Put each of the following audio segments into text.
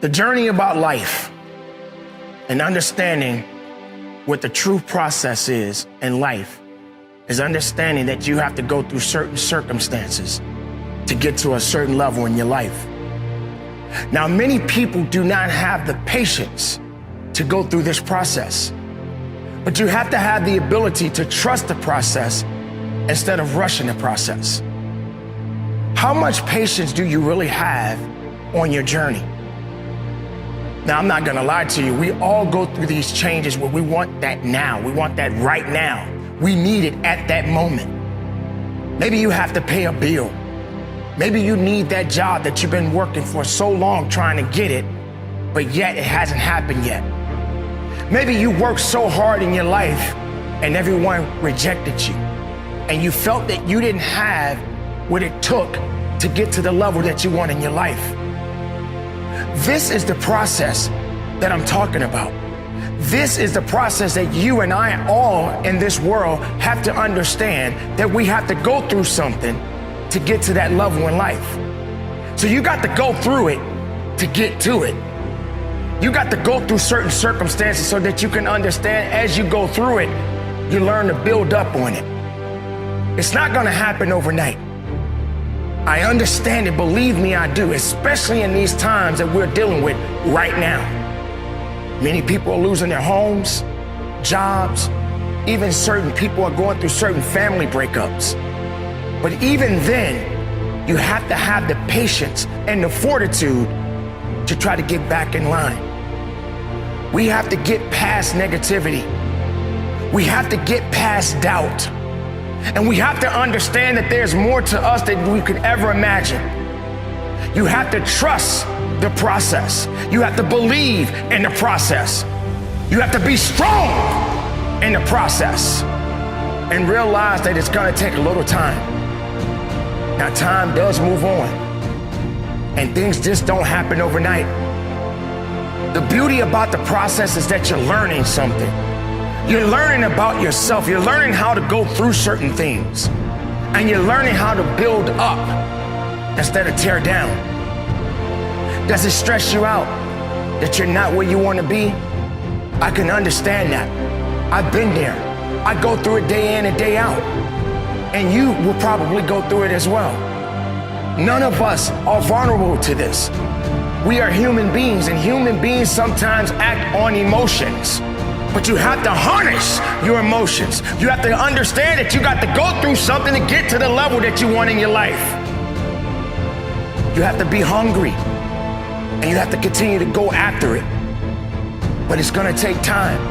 The journey about life and understanding what the true process is in life is understanding that you have to go through certain circumstances to get to a certain level in your life. Now, many people do not have the patience to go through this process, but you have to have the ability to trust the process instead of rushing the process. How much patience do you really have on your journey? Now, I'm not gonna lie to you. We all go through these changes where we want that now. We want that right now. We need it at that moment. Maybe you have to pay a bill. Maybe you need that job that you've been working for so long trying to get it, but yet it hasn't happened yet. Maybe you worked so hard in your life and everyone rejected you, and you felt that you didn't have what it took to get to the level that you want in your life. This is the process that I'm talking about. This is the process that you and I all in this world have to understand, that we have to go through something to get to that level in life. So you got to go through it to get to it. You got to go through certain circumstances so that you can understand as you go through it, you learn to build up on it. It's not gonna happen overnight. I understand it, believe me, I do, especially in these times that we're dealing with right now. Many people are losing their homes, jobs, even certain people are going through certain family breakups. But even then, you have to have the patience and the fortitude to try to get back in line. We have to get past negativity. We have to get past doubt. And we have to understand that there's more to us than we could ever imagine. You have to trust the process. You have to believe in the process. You have to be strong in the process and realize that it's gonna take a little time. Now, time does move on, and things just don't happen overnight. The beauty about the process is that you're learning something. You're learning about yourself. You're learning how to go through certain things, and you're learning how to build up instead of tear down. Does it stress you out that you're not where you want to be? I can understand that. I've been there. I go through it day in and day out, and you will probably go through it as well. None of us are vulnerable to this. We are human beings, and human beings sometimes act on emotions. But you have to harness your emotions. You have to understand that you got to go through something to get to the level that you want in your life. You have to be hungry, and you have to continue to go after it. But it's gonna take time.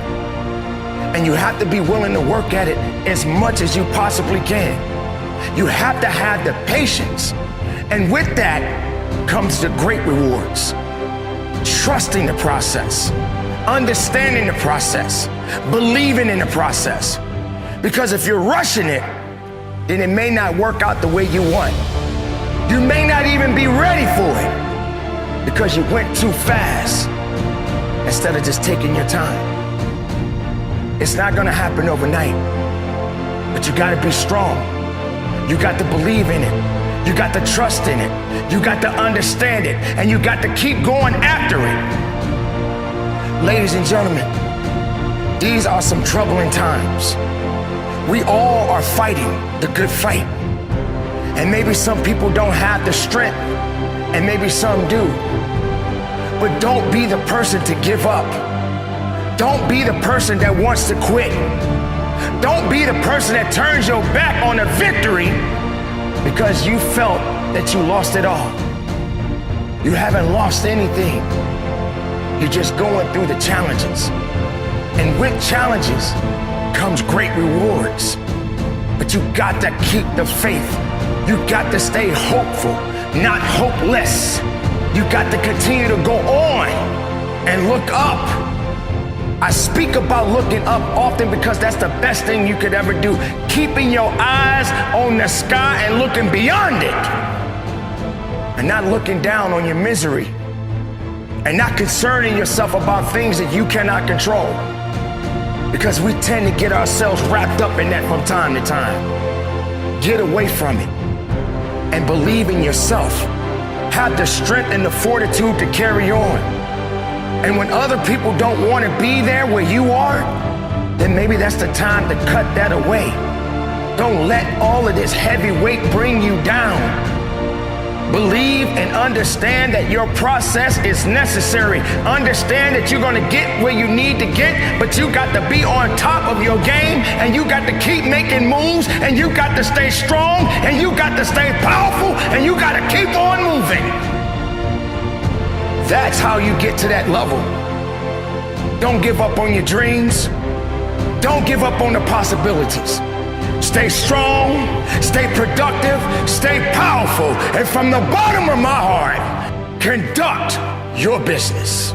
And you have to be willing to work at it as much as you possibly can. You have to have the patience. And with that comes the great rewards. Trusting the process. Understanding the process, believing in the process. Because if you're rushing it, then it may not work out the way you want. You may not even be ready for it because you went too fast instead of just taking your time. It's not gonna happen overnight, but you gotta be strong. You got to believe in it. You got to trust in it. You got to understand it, and you got to keep going after it. Ladies and gentlemen, these are some troubling times. We all are fighting the good fight. And maybe some people don't have the strength, and maybe some do. But don't be the person to give up. Don't be the person that wants to quit. Don't be the person that turns your back on a victory because you felt that you lost it all. You haven't lost anything. You're just going through the challenges. And with challenges comes great rewards. But you got to keep the faith. You got to stay hopeful, not hopeless. You got to continue to go on and look up. I speak about looking up often because that's the best thing you could ever do. Keeping your eyes on the sky and looking beyond it. And not looking down on your misery. And not concerning yourself about things that you cannot control. Because we tend to get ourselves wrapped up in that from time to time. Get away from it and believe in yourself have the strength and the fortitude to carry on. And when other people don't want to be there where you are, then maybe that's the time to cut that away. Don't let all of this heavy weight bring you down. Believe and understand that your process is necessary. Understand that you're going to get where you need to get, but you got to be on top of your game, and you got to keep making moves, and you got to stay strong, and you got to stay powerful, and you got to keep on moving. That's how you get to that level. Don't give up on your dreams. Don't give up on the possibilities. Stay strong, stay productive, stay powerful, and from the bottom of my heart, conduct your business.